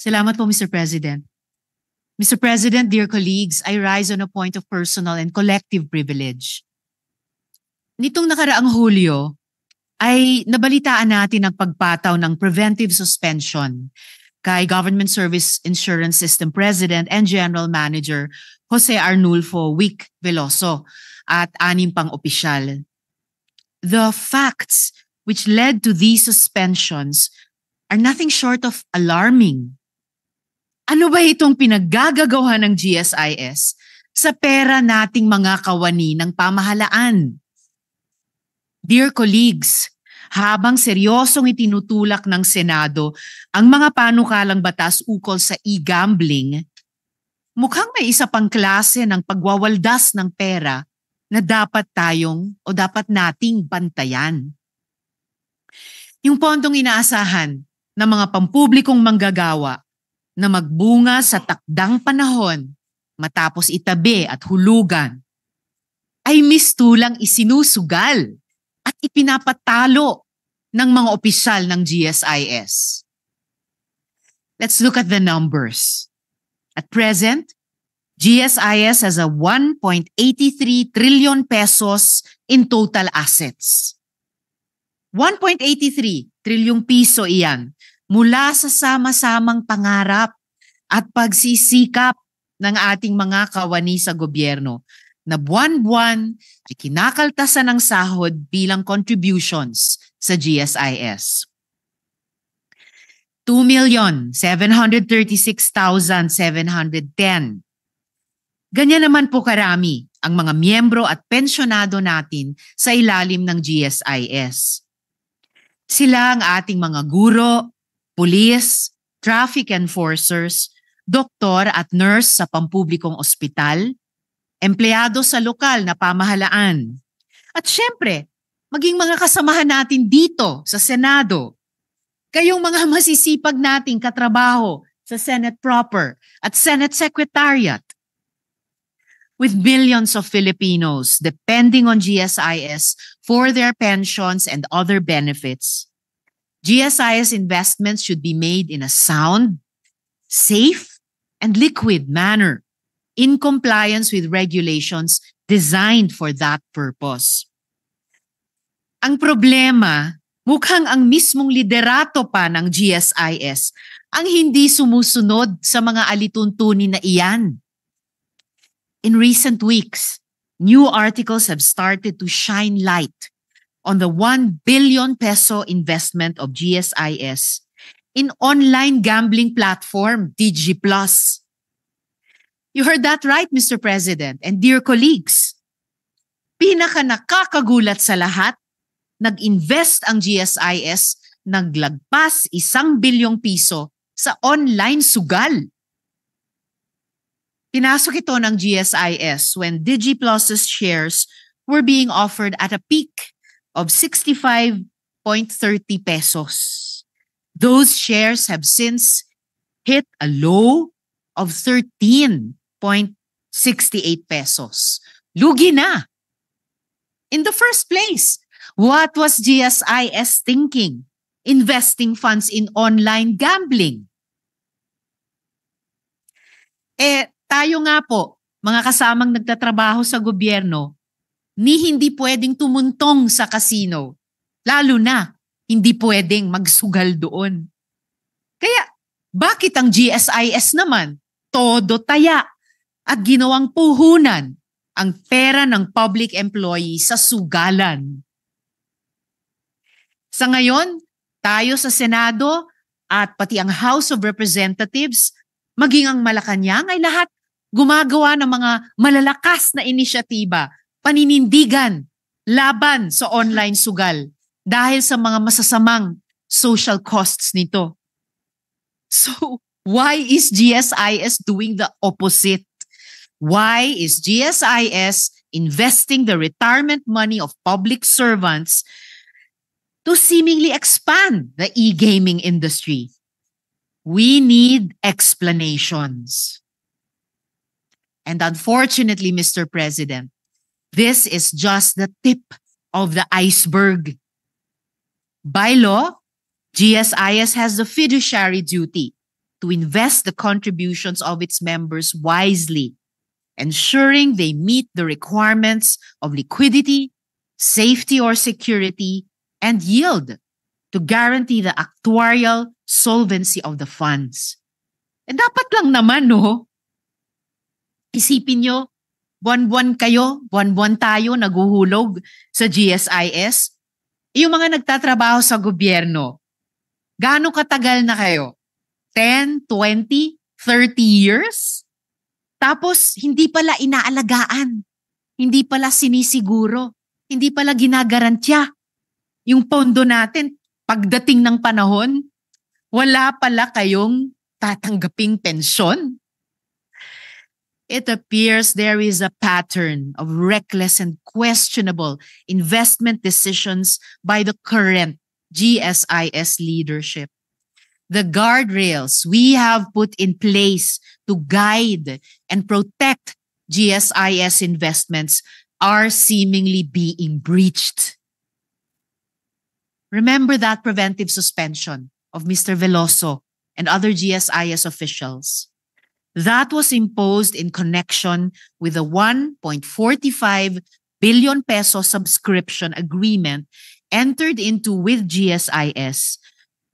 Salamat po, Mr. President. Mr. President, dear colleagues, I rise on a point of personal and collective privilege. Nitong nakaraang Hulyo, ay nabalitaan natin ang pagpataw ng preventive suspension kay Government Service Insurance System President and General Manager Jose Arnulfo Wick Veloso at 6 pang opisyal. The facts which led to these suspensions are nothing short of alarming. Ano ba itong pinaggagagawa ng GSIS sa pera nating mga kawani ng pamahalaan? Dear colleagues, habang seryosong itinutulak ng Senado ang mga panukalang batas ukol sa e-gambling, mukhang may isa pang klase ng pagwawaldas ng pera na dapat nating bantayan. Yung pondong inaasahan ng mga pampublikong manggagawa na magbunga sa takdang panahon matapos itabi at hulugan ay mistulang isinusugal at ipinapatalo ng mga opisyal ng GSIS. Let's look at the numbers. At present, GSIS has a 1.83 trillion pesos in total assets. 1.83 trilyong piso iyan mula sa sama-samang pangarap at pagsisikap ng ating mga kawani sa gobyerno na buwan-buwan ay kinakaltasan ng sahod bilang contributions sa GSIS. 2,736,710. Ganyan naman po karami ang mga miyembro at pensyonado natin sa ilalim ng GSIS. Sila ang ating mga guro, pulis, traffic enforcers, doktor at nurse sa pampublikong ospital, empleyado sa lokal na pamahalaan. At syempre, maging mga kasamahan natin dito sa Senado. Kayong mga masisipag nating katrabaho sa Senate proper at Senate Secretariat. With millions of Filipinos depending on GSIS for their pensions and other benefits, GSIS investments should be made in a sound, safe, and liquid manner in compliance with regulations designed for that purpose. Ang problema, mukhang ang mismong liderato pa ng GSIS ang hindi sumusunod sa mga alituntunin na iyan. In recent weeks, new articles have started to shine light on the 1 billion peso investment of GSIS in online gambling platform DigiPlus. You heard that right, Mr. President and dear colleagues. Pinaka-nakakagulat sa lahat, nag-invest ang GSIS naglagpas 1 bilyong piso sa online sugal. Pinasok ito ng GSIS when DigiPlus's shares were being offered at a peak of 65.30 pesos. Those shares have since hit a low of 13.68 pesos. Lugi na. In the first place, what was GSIS thinking? Investing funds in online gambling. Tayo nga po, mga kasamang nagtatrabaho sa gobyerno, hindi pwedeng tumuntong sa casino. Lalo na, hindi pwedeng magsugal doon. Kaya, bakit ang GSIS naman, todo taya at ginawang puhunan ang pera ng public employee sa sugalan? Sa ngayon, tayo sa Senado at pati ang House of Representatives, maging ang Malacanang ay lahat gumagawa ng mga malalakas na inisyatiba, paninindigan, laban sa online sugal dahil sa mga masasamang social costs nito. So, why is GSIS doing the opposite? Why is GSIS investing the retirement money of public servants to seemingly expand the e-gaming industry? We need explanations. And unfortunately, Mr. President, this is just the tip of the iceberg. By law, GSIS has the fiduciary duty to invest the contributions of its members wisely, ensuring they meet the requirements of liquidity, safety or security, and yield to guarantee the actuarial solvency of the funds. Dapat lang naman, no? Isipin nyo, buwan-buwan kayo, buwan-buwan tayo naguhulog sa GSIS. Yung mga nagtatrabaho sa gobyerno, gaano katagal na kayo? 10, 20, 30 years? Tapos, hindi pala inaalagaan. Hindi pala sinisiguro. Hindi pala ginagarantya. Yung pondo natin, pagdating ng panahon, wala pala kayong tatanggaping pensyon. It appears there is a pattern of reckless and questionable investment decisions by the current GSIS leadership. The guardrails we have put in place to guide and protect GSIS investments are seemingly being breached. Remember that preventive suspension of Mr. Veloso and other GSIS officials. That was imposed in connection with the 1.45 billion peso subscription agreement entered into with GSIS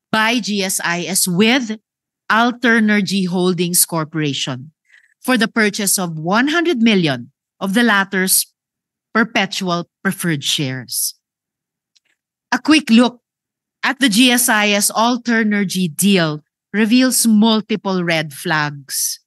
by GSIS with Alternergy Holdings Corporation for the purchase of 100 million of the latter's perpetual preferred shares. A quick look at the GSIS Alternergy deal reveals multiple red flags.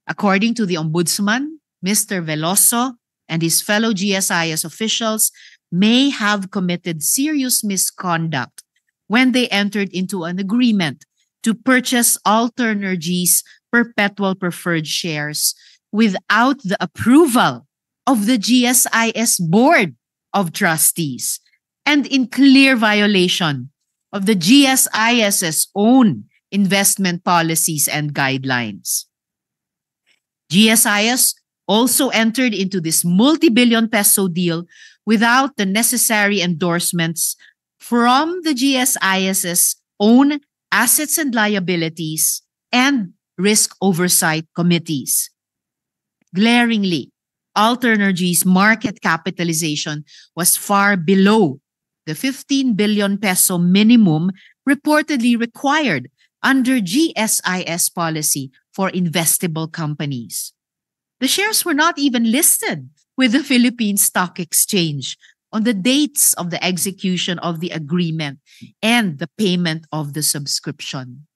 According to the Ombudsman, Mr. Veloso and his fellow GSIS officials may have committed serious misconduct when they entered into an agreement to purchase Alternergy's perpetual preferred shares without the approval of the GSIS Board of Trustees and in clear violation of the GSIS's own investment policies and guidelines. GSIS also entered into this multi-billion peso deal without the necessary endorsements from the GSIS's own assets and liabilities and risk oversight committees. Glaringly, Alternergy's market capitalization was far below the 15 billion peso minimum reportedly required under GSIS policy for investable companies. The shares were not even listed with the Philippine Stock Exchange on the dates of the execution of the agreement and the payment of the subscription.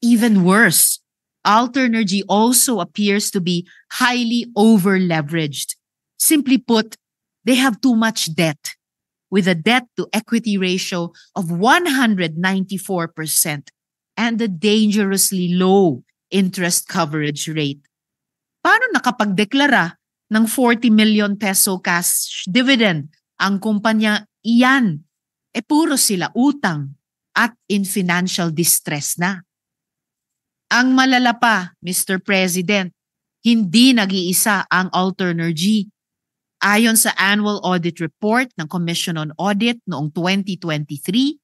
Even worse, Alternergy also appears to be highly over-leveraged. Simply put, they have too much debt, with a debt-to-equity ratio of 194% and a dangerously low interest coverage rate. Paano nakapagdeklara ng 40 million peso cash dividend ang kumpanya iyan? Puro sila utang at in financial distress na. Ang malala pa, Mr. President, hindi nag-iisa ang Alternergy. Ayon sa annual audit report ng Commission on Audit noong 2023,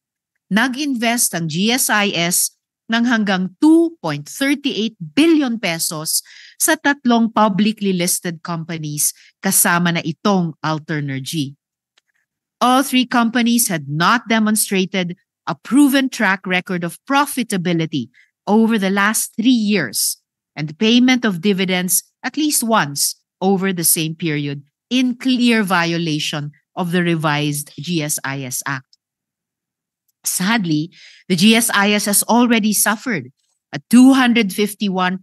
nag-invest ang GSIS ng hanggang 2.38 billion pesos sa 3 publicly listed companies kasama na itong Alternergy. All 3 companies had not demonstrated a proven track record of profitability over the last 3 years and payment of dividends at least once over the same period in clear violation of the revised GSIS Act. Sadly, the GSIS has already suffered a 251.37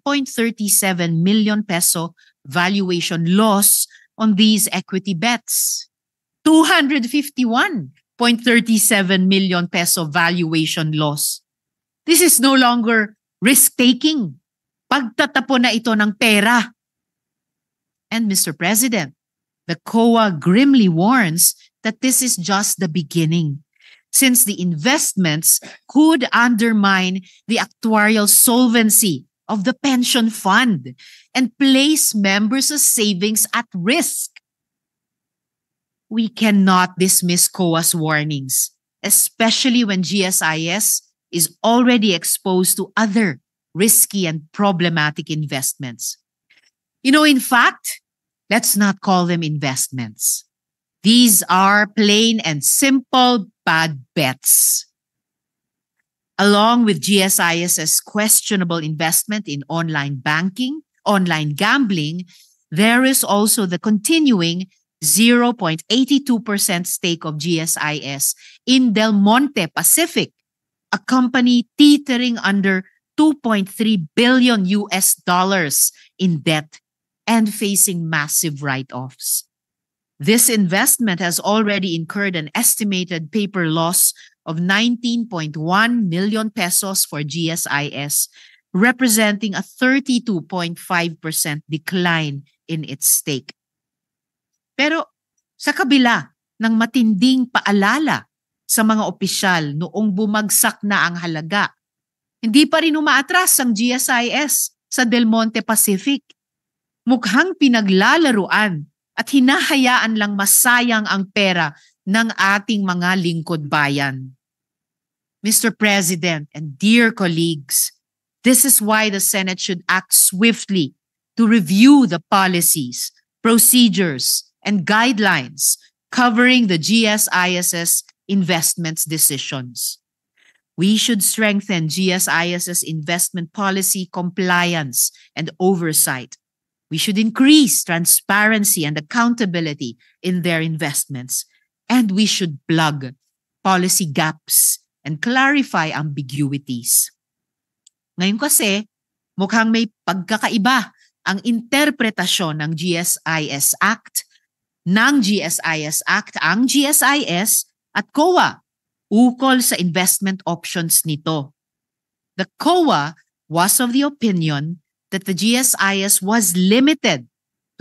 million peso valuation loss on these equity bets. 251.37 million peso valuation loss. This is no longer risk-taking. Pagtatapon na ito ng pera. And Mr. President, the COA grimly warns that this is just the beginning, since the investments could undermine the actuarial solvency of the pension fund and place members' savings at risk. We cannot dismiss COA's warnings, especially when GSIS is already exposed to other risky and problematic investments. In fact, let's not call them investments. These are plain and simple bad bets. Along with GSIS's questionable investment in online banking, online gambling, there is also the continuing 0.82% stake of GSIS in Del Monte Pacific, a company teetering under $2.3 billion in debt and facing massive write-offs. This investment has already incurred an estimated paper loss of 19.1 million pesos for GSIS, representing a 32.5% decline in its stake. Pero sa kabila ng matinding paalala sa mga opisyal noong bumagsak na ang halaga, hindi pa rin umaatras ang GSIS sa Del Monte Pacific. Mukhang pinaglalaruan at hinahayaan lang masayang ang pera ng ating mga lingkod bayan. Mr. President and dear colleagues, this is why the Senate should act swiftly to review the policies, procedures, and guidelines covering the GSIS's investments decisions. We should strengthen GSIS's investment policy compliance and oversight. We should increase transparency and accountability in their investments, and we should plug policy gaps and clarify ambiguities. Ngayon kasi, mukhang may pagkakaiba ang interpretasyon ng GSIS Act, ang GSIS at COA ukol sa investment options nito. The COA was of the opinion that the GSIS was limited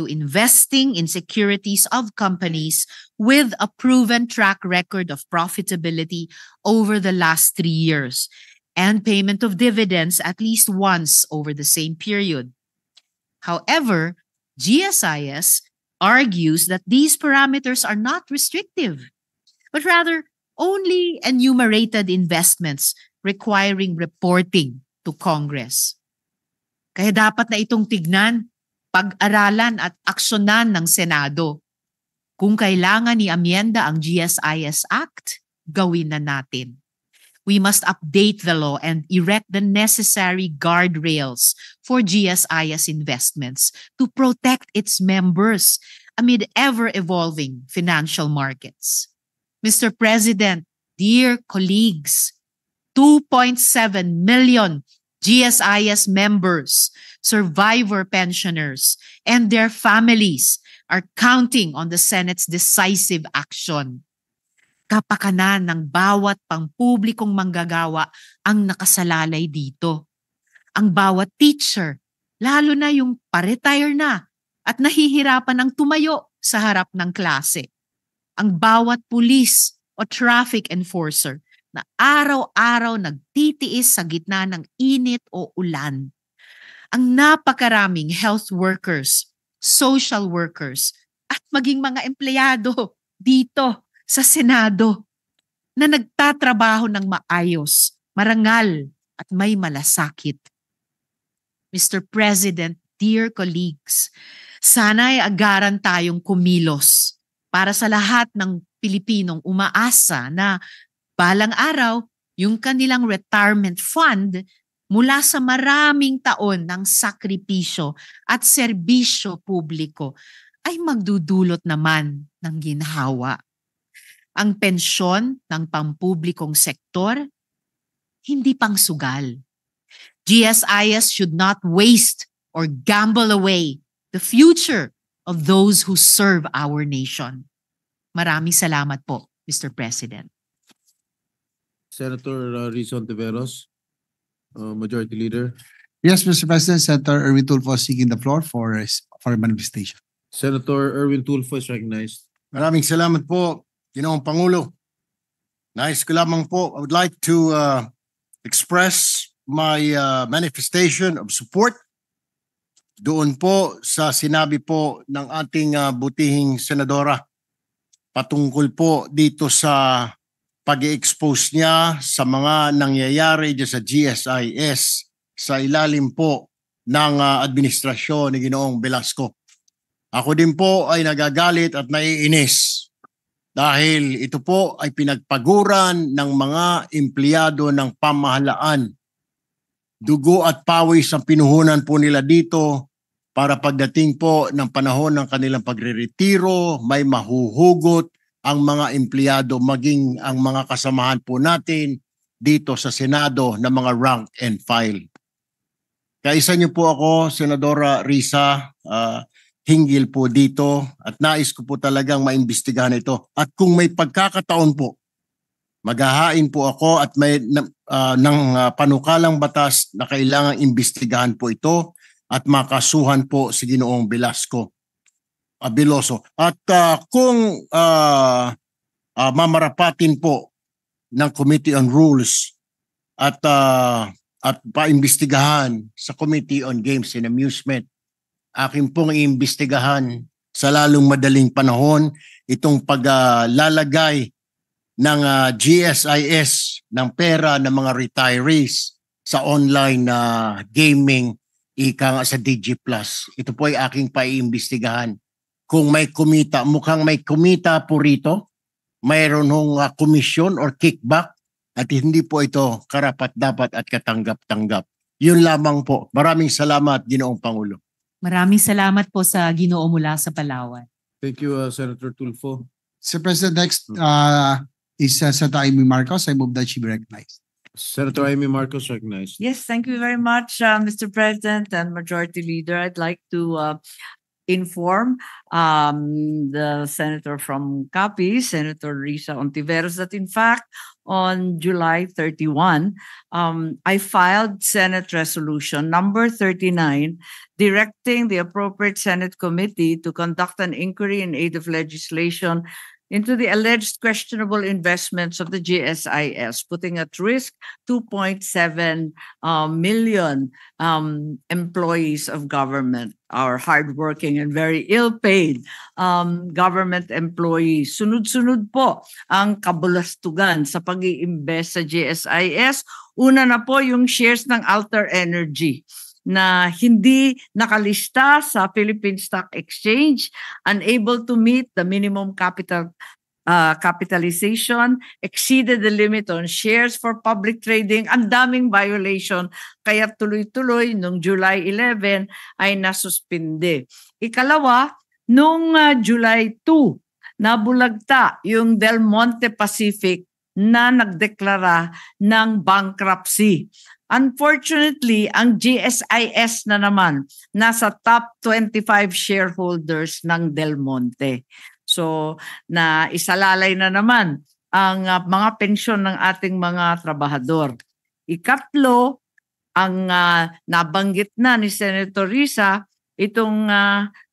to investing in securities of companies with a proven track record of profitability over the last 3 years and payment of dividends at least once over the same period. However, GSIS argues that these parameters are not restrictive, but rather only enumerated investments requiring reporting to Congress. Kaya dapat na itong tignan, pag-aralan at aksyonan ng Senado. Kung kailangan i-amyenda ang GSIS Act, gawin na natin. We must update the law and erect the necessary guardrails for GSIS investments to protect its members amid ever-evolving financial markets. Mr. President, dear colleagues, 2.7 million GSIS members, survivor pensioners, and their families are counting on the Senate's decisive action. Kapakanan ng bawat pampublikong manggagawa ang nakasalalay dito. Ang bawat teacher, lalo na yung pa-retire na at nahihirapan ng tumayo sa harap ng klase. Ang bawat pulis o traffic enforcer na araw-araw nagtitiis sa gitna ng init o ulan. Ang napakaraming health workers, social workers, at maging mga empleyado dito sa Senado na nagtatrabaho ng maayos, marangal at may malasakit. Mr. President, dear colleagues, sana'y agaran tayong kumilos para sa lahat ng Pilipinong umaasa na balang araw, yung kanilang retirement fund mula sa maraming taon ng sakripisyo at serbisyo publiko ay magdudulot naman ng ginhawa. Ang pensyon ng pampublikong sektor, hindi pang sugal. GSIS should not waste or gamble away the future of those who serve our nation. Maraming salamat po, Mr. President. Senator Rizon Tiveros, Majority Leader. Yes, Mr. President, Senator Erwin Tulfo seeking the floor for manifestation. Senator Erwin Tulfo is recognized. Maraming salamat po, Ginoong Pangulo. Nais ko lamang po, I would like to express my manifestation of support doon po sa sinabi po ng ating butihing senadora patungkol po dito sa pag-expose niya sa mga nangyayari dyan sa GSIS sa ilalim po ng administrasyon ni Ginoong Velasco. Ako din po ay nagagalit at naiinis dahil ito po ay pinagpaguran ng mga empleyado ng pamahalaan. Dugo at pawis ang pinuhunan po nila dito para pagdating po ng panahon ng kanilang pagre-retiro, may mahuhugot ang mga empleyado, maging ang mga kasamahan po natin dito sa Senado na mga rank and file. Kaisa niyo po ako, Senadora Risa, hinggil po dito at nais ko po talagang maimbestigahan ito. At kung may pagkakataon po, maghahain po ako at may ng panukalang batas na kailangang imbestigahan po ito at makasuhan po si Ginoong Velasco Veloso. At kung mamarapatin po ng Committee on Rules at paimbestigahan sa Committee on Games and Amusement, akin pong iimbestigahan sa lalong madaling panahon itong paglalagay ng GSIS ng pera ng mga retirees sa online gaming ika nga sa DG Plus. Ito po ay aking paiimbestigahan. Kung may kumita, mukhang may kumita po rito, mayroon hong komisyon or kickback at hindi po ito karapat-dapat at katanggap-tanggap. Yun lamang po. Maraming salamat, Ginoong Pangulo. Maraming salamat po sa Ginoo mula sa Palawan. Thank you, Senator Tulfo. Sir President, next is Senator Amy Marcos. I move that she be recognized. Senator Amy Marcos recognized. Yes, thank you very much, Mr. President and Majority Leader. I'd like to inform the senator from Capiz, Senator Risa Ontiveros, that in fact, on July 31, I filed Senate Resolution number 39, directing the appropriate Senate committee to conduct an inquiry in aid of legislation into the alleged questionable investments of the GSIS, putting at risk 2.7 million employees of government, our hardworking and very ill-paid government employees. Sunod-sunod po ang kabulastugan sa pag-iimbest sa GSIS. Una na po yung shares ng Alter Energy na hindi nakalista sa Philippine Stock Exchange, unable to meet the minimum capitalization, exceeded the limit on shares for public trading, ang daming violation, kaya tuloy-tuloy nung July 11 ay nasuspinde. Ikalawa, nung July 2, nabulagta yung Del Monte Pacific na nagdeklara ng bankruptcy. Unfortunately, ang GSIS na naman nasa top 25 shareholders ng Del Monte. So, na isalalay na naman ang mga pensyon ng ating mga trabahador. Ikatlo, ang nabanggit na ni Senator Risa, itong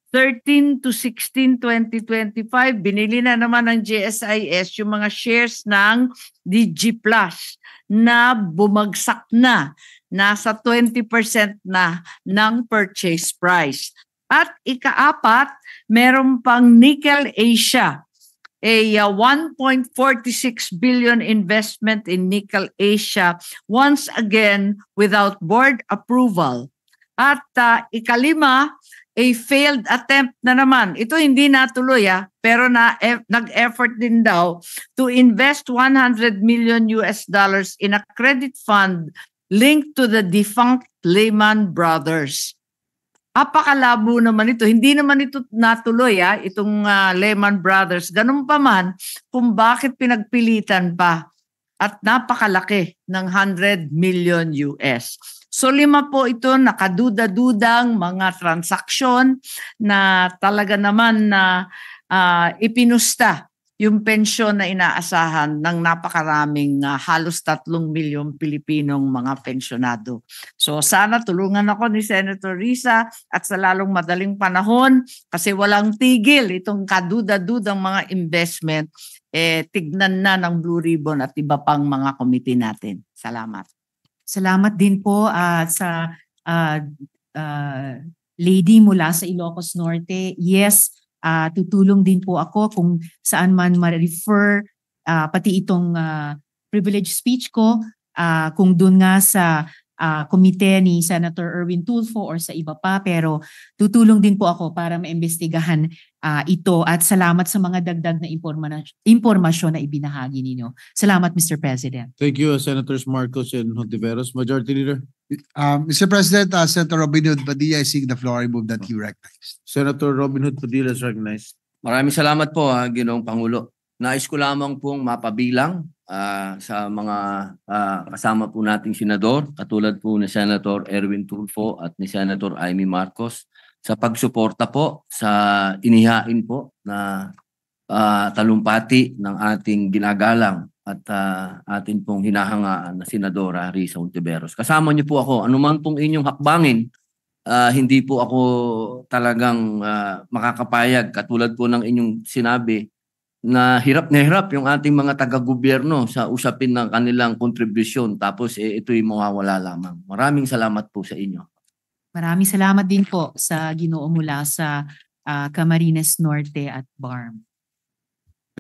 13 to 16, 2025, binili na naman ng GSIS yung mga shares ng DG Plus na bumagsak na, nasa 20% na ng purchase price. At ikaapat, meron pang Nickel Asia, a 1.46 billion investment in Nickel Asia, once again without board approval. At ikalima, a failed attempt na naman. Ito hindi natuloy pero nag-effort din daw to invest $100 million in a credit fund linked to the defunct Lehman Brothers. Apakalabo naman ito. Hindi naman ito natuloy itong Lehman Brothers. Ganun pa man kung bakit pinagpilitan pa at napakalaki ng $100 million. So 5 po ito nakaduda-dudang mga transaksyon na talaga naman na ipinusta yung pensyon na inaasahan ng napakaraming halos 3 milyong Pilipinong mga pensyonado. So sana tulungan ako ni Senator Risa at sa lalong madaling panahon kasi walang tigil itong kaduda-dudang mga investment, tignan na ng Blue Ribbon at iba pang mga committee natin. Salamat. Salamat din po sa lady mula sa Ilocos Norte. Yes, tutulong din po ako kung saan man ma-refer pati itong privilege speech ko kung doon nga sa komite ni Senator Erwin Tulfo or sa iba pa, pero tutulong din po ako para maimbestigahan ito at salamat sa mga dagdag na impormasyon na ibinahagi ninyo. Salamat, Mr. President. Thank you, Senators Marcos and Hontiveros. Majority Leader. Mr. President, Senator Robin Hood Padilla, I seek the floor. I move that you recognize. Senator Robin Hood Padilla is recognized. Maraming salamat po, Ginoong Pangulo. Nais ko lamang pong mapabilang sa mga kasama po nating senador, katulad po ni Senator Erwin Tulfo at ni Senator Amy Marcos, sa pagsuporta po sa inihain po na talumpati ng ating ginagalang at atin pong hinahangaan na Senadora Risa Hontiveros. Kasama niyo po ako, anuman pong inyong hakbangin, hindi po ako talagang makakapayag, katulad po ng inyong sinabi, na hirap yung ating mga taga-gobyerno sa usapin ng kanilang kontribusyon, tapos ito'y mawawala lamang. Maraming salamat po sa inyo. Maraming salamat din po sa Ginoo mula sa Camarines Norte at BARM.